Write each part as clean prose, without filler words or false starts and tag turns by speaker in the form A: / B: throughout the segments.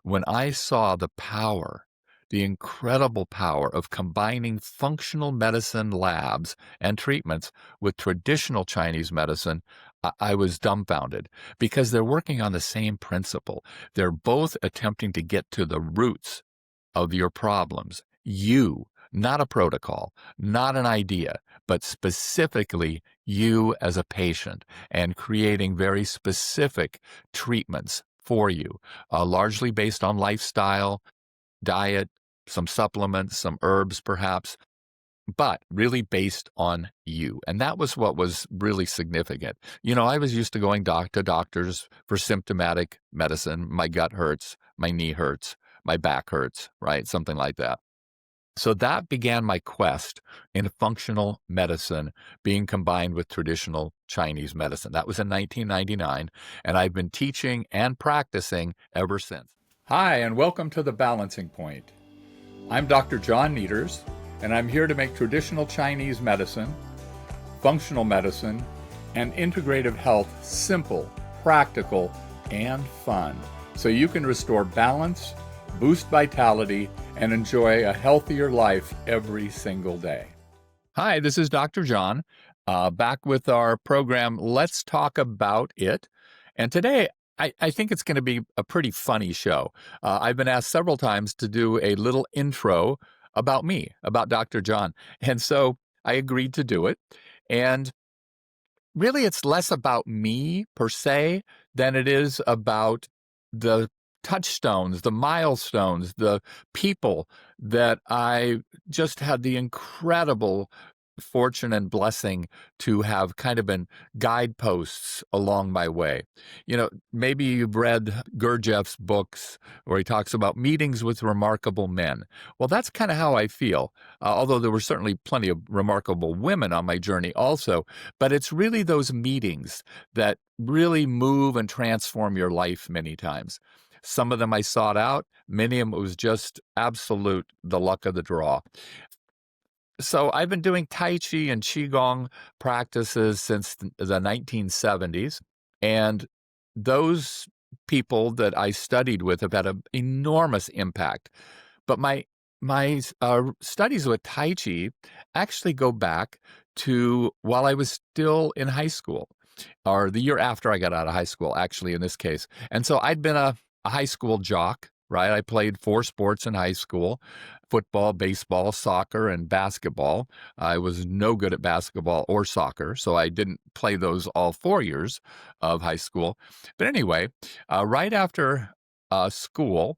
A: when I saw the power, the incredible power of combining functional medicine labs and treatments with traditional Chinese medicine. I was dumbfounded because they're working on the same principle. They're both attempting to get to the roots of your problems. Not a protocol, not an idea, but specifically you as a patient, and creating very specific treatments for you, largely based on lifestyle, diet, some supplements, some herbs perhaps, but really based on you. And that was what was really significant. I was used to going to doctors for symptomatic medicine. My gut hurts, my knee hurts, my back hurts, right? Something like that. So that began my quest in functional medicine being combined with traditional Chinese medicine. That was in 1999, and I've been teaching and practicing ever since. Hi, and welcome to The Balancing Point. I'm Dr. John Nieters, and I'm here to make traditional Chinese medicine, functional medicine, and integrative health simple, practical, and fun, so you can restore balance, boost vitality, and enjoy a healthier life every single day. Hi, this is Dr. John, back with our program, Let's Talk About It. And today, I think it's going to be a pretty funny show. I've been asked several times to do a little intro about me, about Dr. John. And so I agreed to do it. And really, it's less about me per se than it is about the touchstones, the milestones, the people that I just had the incredible fortune and blessing to have kind of been guideposts along my way. Maybe you've read Gurdjieff's books where he talks about meetings with remarkable men. Well, that's kind of how I feel, although there were certainly plenty of remarkable women on my journey also. But it's really those meetings that really move and transform your life many times. Some of them I sought out. Many of them it was just absolute the luck of the draw. So I've been doing Tai Chi and Qigong practices since the 1970s. And those people that I studied with have had an enormous impact. But my studies with Tai Chi actually go back to while I was still in high school, or the year after I got out of high school, actually, in this case. And so I'd been a high school jock, right? I played 4 sports in high school: football, baseball, soccer, and basketball. I was no good at basketball or soccer, so I didn't play those all 4 years of high school. But anyway, right after school,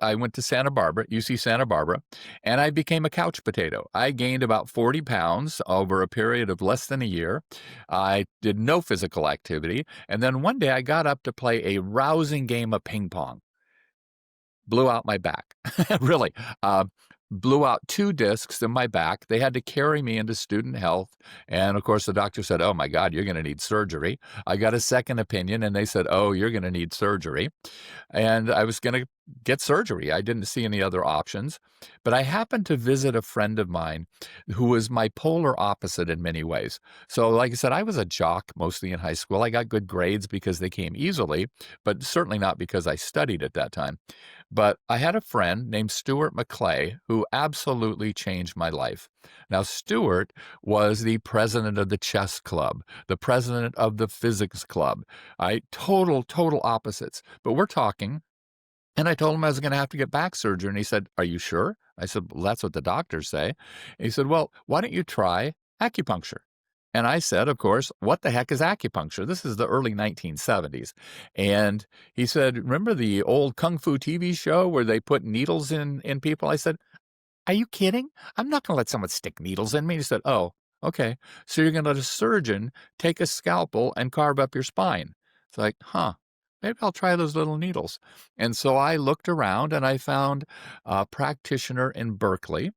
A: I went to Santa Barbara, UC Santa Barbara, and I became a couch potato. I gained about 40 pounds over a period of less than a year. I did no physical activity. And then one day I got up to play a rousing game of ping pong. Blew out my back, really. Blew out 2 discs in my back. They had to carry me into student health. And of course, the doctor said, "Oh my God, you're going to need surgery." I got a second opinion and they said, "Oh, you're going to need surgery." And I was going to get surgery. I didn't see any other options. But I happened to visit a friend of mine who was my polar opposite in many ways. So like I said, I was a jock mostly in high school. I got good grades because they came easily, but certainly not because I studied at that time. But I had a friend named Stuart McClay who absolutely changed my life. Now, Stuart was the president of the chess club, the president of the physics club. Total opposites. But we're talking. And I told him I was going to have to get back surgery. And he said, "Are you sure?" I said, "Well, that's what the doctors say." And he said, "Well, why don't you try acupuncture?" And I said, of course, "What the heck is acupuncture?" This is the early 1970s. And he said, "Remember the old Kung Fu TV show where they put needles in people?" I said, "Are you kidding? I'm not going to let someone stick needles in me." He said, "Oh, okay. So you're going to let a surgeon take a scalpel and carve up your spine." It's like, maybe I'll try those little needles. And so I looked around and I found a practitioner in Berkeley.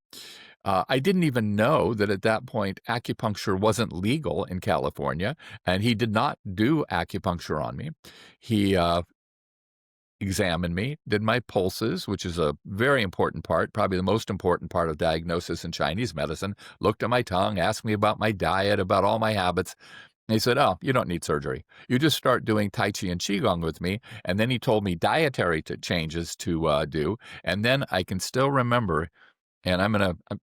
A: I didn't even know that at that point acupuncture wasn't legal in California, and he did not do acupuncture on me. He examined me, did my pulses, which is a very important part, probably the most important part of diagnosis in Chinese medicine, looked at my tongue, asked me about my diet, about all my habits. And he said, "Oh, you don't need surgery. You just start doing Tai Chi and Qigong with me." And then he told me dietary changes to do. And then I can still remember, and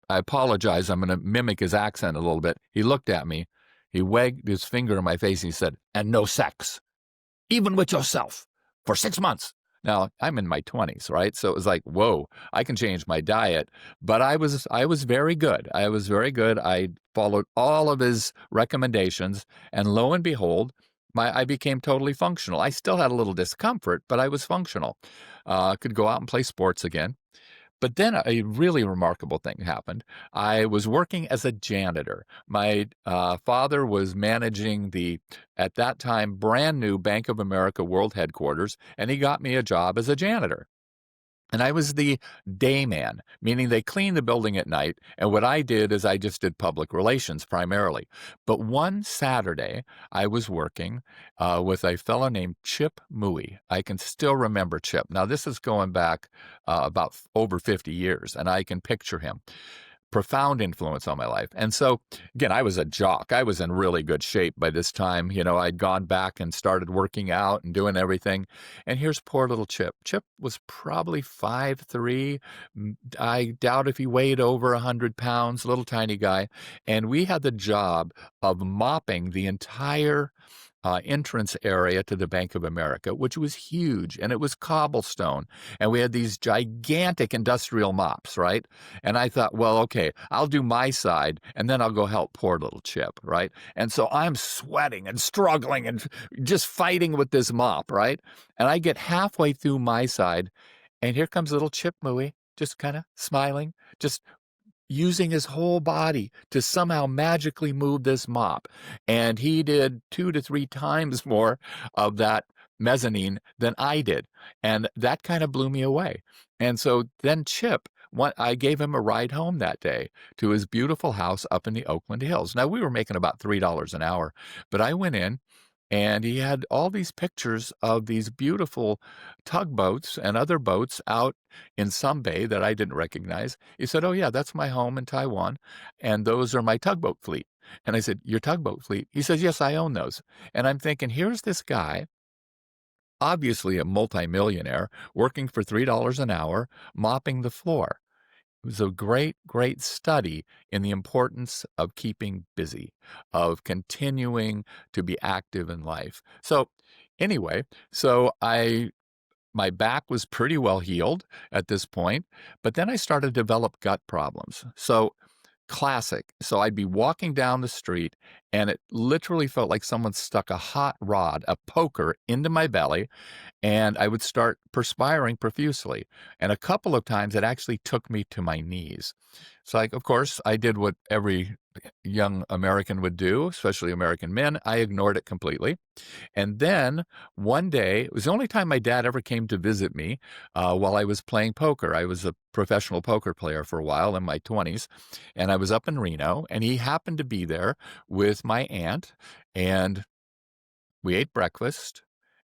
A: I apologize, I'm going to mimic his accent a little bit. He looked at me, he wagged his finger in my face, and he said, "And no sex, even with yourself, for 6 months." Now, I'm in my 20s, right? So it was like, whoa, I can change my diet. But I was very good. I was very good. I followed all of his recommendations, and lo and behold, I became totally functional. I still had a little discomfort, but I was functional. Could go out and play sports again. But then a really remarkable thing happened. I was working as a janitor. My father was managing the, at that time, brand new Bank of America World Headquarters, and he got me a job as a janitor. And I was the day man, meaning they cleaned the building at night. And what I did is I just did public relations primarily. But one Saturday, I was working with a fellow named Chip Mui. I can still remember Chip. Now, this is going back about over 50 years, and I can picture him. Profound influence on my life. And so, again, I was a jock. I was in really good shape by this time. I'd gone back and started working out and doing everything. And here's poor little Chip. Chip was probably 5'3". I doubt if he weighed over 100 pounds, little tiny guy. And we had the job of mopping the entire entrance area to the Bank of America, which was huge, and it was cobblestone. And we had these gigantic industrial mops, right? And I thought, well, okay, I'll do my side, and then I'll go help poor little Chip, right? And so I'm sweating and struggling and just fighting with this mop, right? And I get halfway through my side, and here comes little Chip Mui, just kind of smiling, just using his whole body to somehow magically move this mop. And he did 2 to 3 times more of that mezzanine than I did. And that kind of blew me away. And so then Chip, I gave him a ride home that day to his beautiful house up in the Oakland Hills. Now, we were making about $3 an hour, but I went in, and he had all these pictures of these beautiful tugboats and other boats out in some bay that I didn't recognize. He said, "Oh, yeah, that's my home in Taiwan, and those are my tugboat fleet." And I said, "Your tugboat fleet?" He says, "Yes, I own those." And I'm thinking, here's this guy, obviously a multimillionaire, working for $3 an hour, mopping the floor. It was a great, great study in the importance of keeping busy, of continuing to be active in life. So anyway, my back was pretty well healed at this point, but then I started to develop gut problems. So classic. So I'd be walking down the street, and it literally felt like someone stuck a hot rod, a poker, into my belly, and I would start perspiring profusely. And a couple of times it actually took me to my knees. So, of course, I did what every young American would do, especially American men. I ignored it completely. And then one day, it was the only time my dad ever came to visit me while I was playing poker. I was a professional poker player for a while in my 20s, and I was up in Reno, and he happened to be there with my aunt, and we ate breakfast,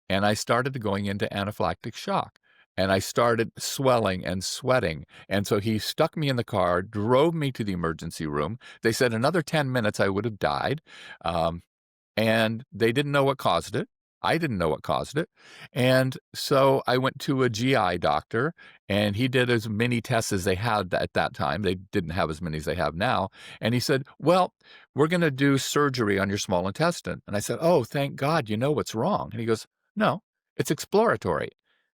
A: and I started going into anaphylactic shock. And I started swelling and sweating. And so he stuck me in the car, drove me to the emergency room. They said another 10 minutes I would have died. And they didn't know what caused it. I didn't know what caused it. And so I went to a GI doctor, and he did as many tests as they had at that time. They didn't have as many as they have now. And he said, "Well, we're going to do surgery on your small intestine." And I said, "Oh, thank God, you know what's wrong." And he goes, "No, it's exploratory."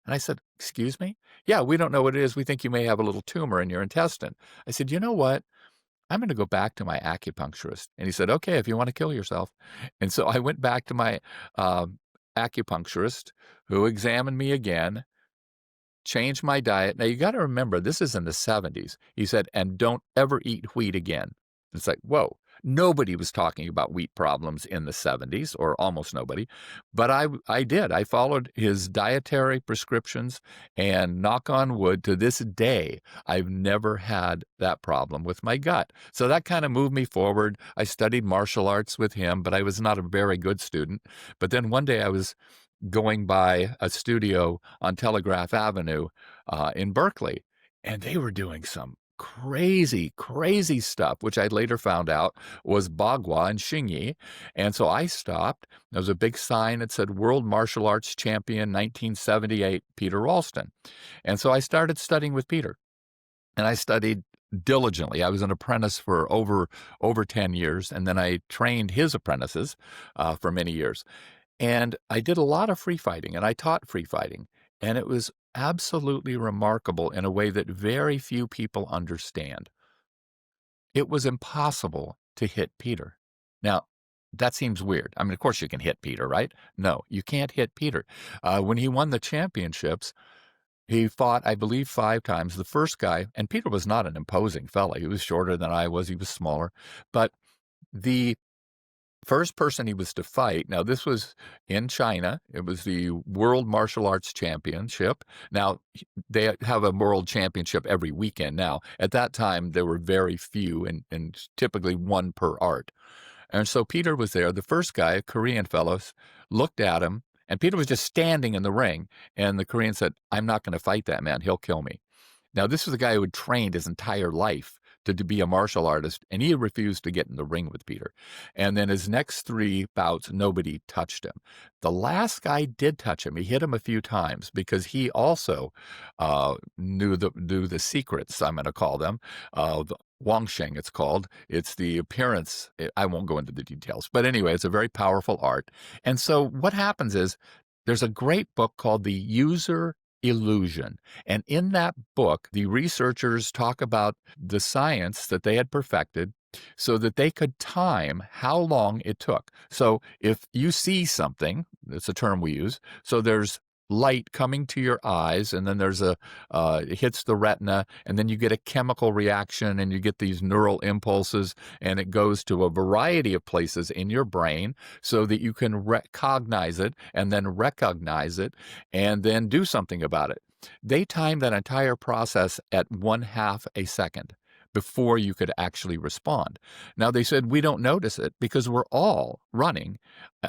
A: And I said, "Excuse me?" "Yeah, we don't know what it is. We think you may have a little tumor in your intestine." I said, "You know what? I'm going to go back to my acupuncturist." And he said, "Okay, if you want to kill yourself." And so I went back to my acupuncturist, who examined me again, changed my diet. Now, you got to remember, this is in the 70s. He said, "And don't ever eat wheat again." It's like, whoa. Nobody was talking about wheat problems in the 70s, or almost nobody. But I did. I followed his dietary prescriptions, and knock on wood, to this day, I've never had that problem with my gut. So that kind of moved me forward. I studied martial arts with him, but I was not a very good student. But then one day I was going by a studio on Telegraph Avenue in Berkeley, and they were doing some crazy, crazy stuff, which I later found out was Bagua and Xingyi. And so I stopped. There was a big sign that said World Martial Arts Champion 1978, Peter Ralston. And so I started studying with Peter. And I studied diligently. I was an apprentice for over 10 years, and then I trained his apprentices for many years. And I did a lot of free fighting, and I taught free fighting. And it was absolutely remarkable in a way that very few people understand. It was impossible to hit Peter. Now, that seems weird. I mean, of course you can hit Peter, right? No, you can't hit Peter. When he won the championships, he fought, I believe, 5 times. The first guy, and Peter was not an imposing fella. He was shorter than I was. He was smaller. But the first person he was to fight, now this was in China. It was the World Martial Arts Championship. Now, they have a world championship every weekend now. At that time, there were very few and typically one per art. And so Peter was there. The first guy, a Korean fellow, looked at him, and Peter was just standing in the ring. And the Korean said, "I'm not going to fight that man. He'll kill me." Now, this was a guy who had trained his entire life to be a martial artist, and he refused to get in the ring with Peter. And then his next 3 bouts, nobody touched him. The last guy did touch him. He hit him a few times because he also knew the secrets, I'm going to call them. The Wangsheng, it's called. It's the appearance. I won't go into the details. But anyway, it's a very powerful art. And so what happens is there's a great book called The User Illusion. And in that book, the researchers talk about the science that they had perfected so that they could time how long it took. So if you see something, that's a term we use, so there's light coming to your eyes, and then there's it hits the retina, and then you get a chemical reaction, and you get these neural impulses, and it goes to a variety of places in your brain so that you can recognize it, and then recognize it, and then do something about it. They timed that entire process at 1/2 a second before you could actually respond. Now, they said, we don't notice it because we're all running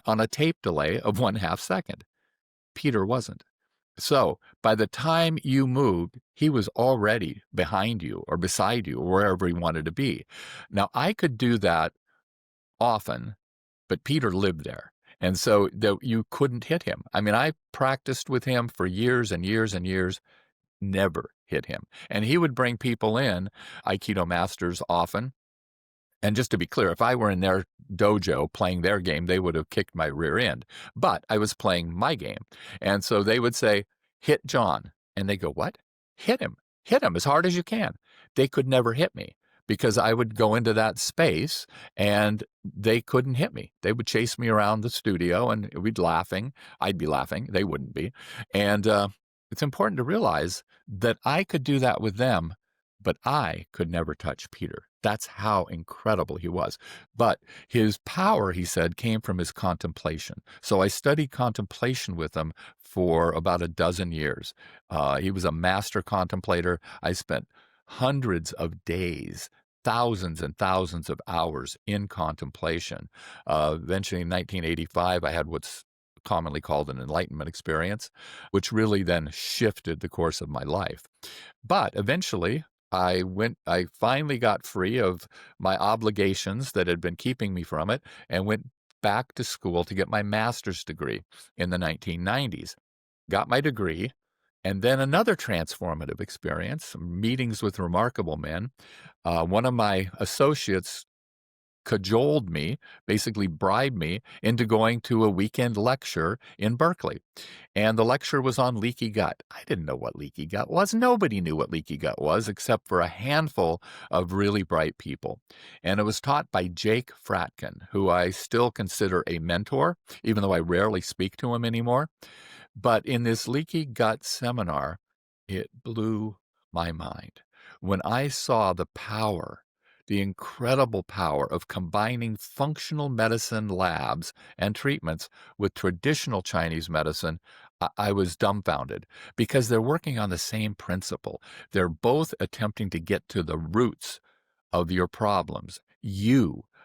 A: on a tape delay of 1/2 second. Peter wasn't. So by the time you moved, he was already behind you or beside you or wherever he wanted to be. Now, I could do that often, but Peter lived there. And so you couldn't hit him. I mean, I practiced with him for years and years and years, never hit him. And he would bring people in, Aikido masters often. And just to be clear, if I were in their dojo playing their game, they would have kicked my rear end. But I was playing my game. And so they would say, "Hit John." And they go, "What? Hit him. Hit him as hard as you can." They could never hit me because I would go into that space and they couldn't hit me. They would chase me around the studio and we'd laughing. I'd be laughing. They wouldn't be. And it's important to realize that I could do that with them, but I could never touch Peter. That's how incredible he was. But his power, he said, came from his contemplation. So I studied contemplation with him for about a dozen years. He was a master contemplator. I spent hundreds of days, thousands and thousands of hours in contemplation. Eventually in 1985, I had what's commonly called an enlightenment experience, which really then shifted the course of my life. But eventually, I finally got free of my obligations that had been keeping me from it and went back to school to get my master's degree in the 1990s. Got my degree, and then another transformative experience, meetings with remarkable men. One of my associates cajoled me, basically bribed me into going to a weekend lecture in Berkeley. And the lecture was on leaky gut. I didn't know what leaky gut was. Nobody knew what leaky gut was except for a handful of really bright people. And it was taught by Jake Fratkin, who I still consider a mentor, even though I rarely speak to him anymore. But in this leaky gut seminar, it blew my mind when I saw the power, the incredible power of combining functional medicine labs and treatments with traditional Chinese medicine. I was dumbfounded because they're working on the same principle. They're both attempting to get to the roots of your problems.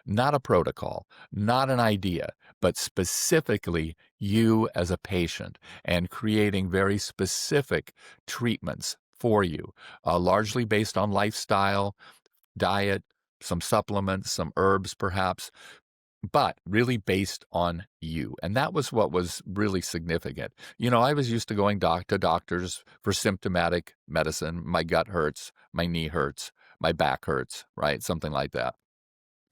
A: Not a protocol, not an idea, but specifically you as a patient, and creating very specific treatments for you, largely based on lifestyle, diet, some supplements, some herbs perhaps, but really based on you. And that was what was really significant. I was used to going to doctors for symptomatic medicine. My gut hurts, my knee hurts, my back hurts, right? Something like that.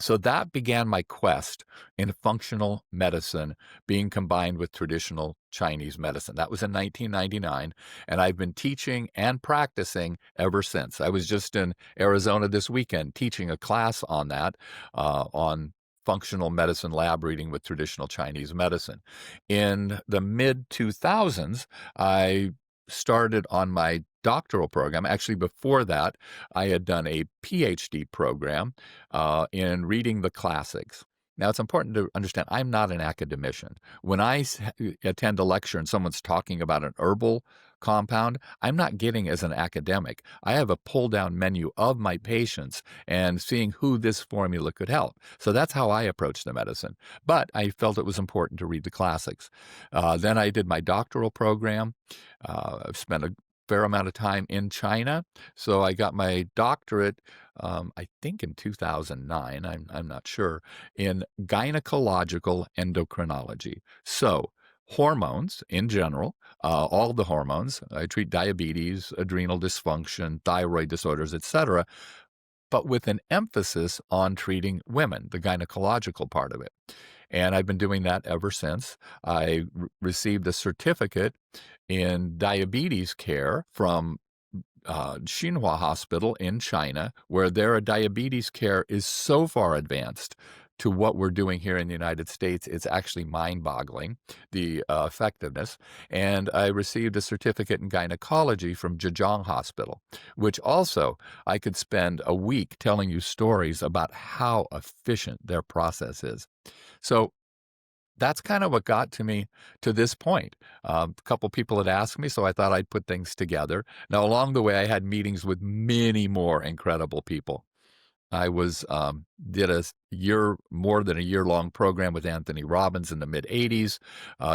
A: So that began my quest in functional medicine being combined with traditional Chinese medicine. That was in 1999, and I've been teaching and practicing ever since. I was just in Arizona this weekend teaching a class on that, on functional medicine lab reading with traditional Chinese medicine. In the mid 2000s, I started on my doctoral program. Actually, before that, I had done a PhD program in reading the classics. Now, it's important to understand I'm not an academician. When I attend a lecture and someone's talking about an herbal compound, I'm not getting as an academic. I have a pull-down menu of my patients and seeing who this formula could help. So that's how I approach the medicine. But I felt it was important to read the classics. Then I did my doctoral program. I've spent a fair amount of time in China. So I got my doctorate, I think in 2009, I'm not sure, in gynecological endocrinology. So hormones in general, all the hormones. I treat diabetes, adrenal dysfunction, thyroid disorders, etc., but with an emphasis on treating women, the gynecological part of it. And I've been doing that ever since. I received a certificate in diabetes care from Xinhua Hospital in China, where their diabetes care is so far advanced to what we're doing here in the United States. It's actually mind-boggling, the effectiveness. And I received a certificate in gynecology from Zhejiang Hospital, which also I could spend a week telling you stories about how efficient their process is. So that's kind of what got to me to this point. A couple people had asked me, so I thought I'd put things together. Now, along the way, I had meetings with many more incredible people. I did more than a year-long program with Anthony Robbins in the mid-'80s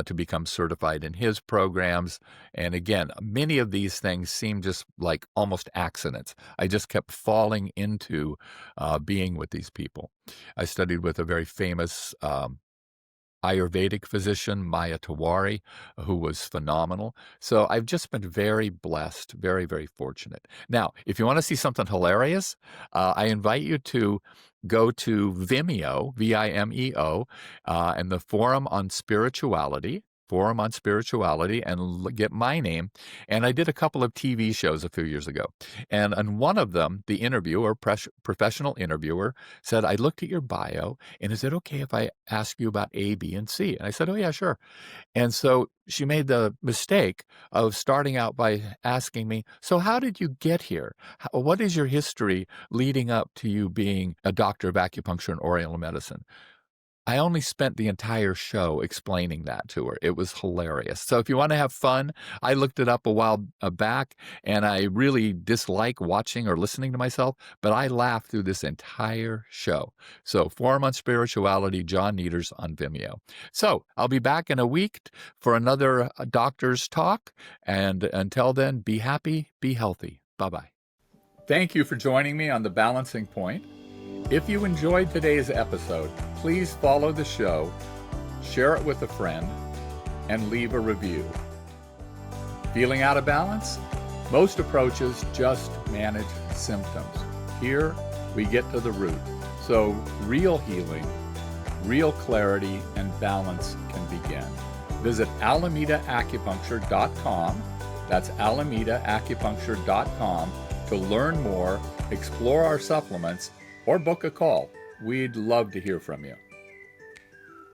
A: to become certified in his programs. And again, many of these things seem just like almost accidents. I just kept falling into being with these people. I studied with a very famous Ayurvedic physician, Maya Tawari, who was phenomenal. So I've just been very blessed, very, very fortunate. Now, if you want to see something hilarious, I invite you to go to Vimeo, Vimeo, and the Forum on Spirituality, and get my name. And I did a couple of TV shows a few years ago. And on one of them, the interviewer, professional interviewer, said, I looked at your bio, and is it okay if I ask you about A, B, and C? And I said, oh, yeah, sure. And so she made the mistake of starting out by asking me, so how did you get here? What is your history leading up to you being a doctor of acupuncture and Oriental medicine? I only spent the entire show explaining that to her. It was hilarious. So if you want to have fun, I looked it up a while back, and I really dislike watching or listening to myself, but I laughed through this entire show. So Forum on Spirituality, John Nieters on Vimeo. So I'll be back in a week for another doctor's talk, and until then, be happy, be healthy. Bye-bye. Thank you for joining me on The Balancing Point. If you enjoyed today's episode, please follow the show, share it with a friend, and leave a review. Feeling out of balance? Most approaches just manage symptoms. Here, we get to the root. So real healing, real clarity, and balance can begin. Visit AlamedaAcupuncture.com. That's AlamedaAcupuncture.com to learn more, explore our supplements, or book a call. We'd love to hear from you.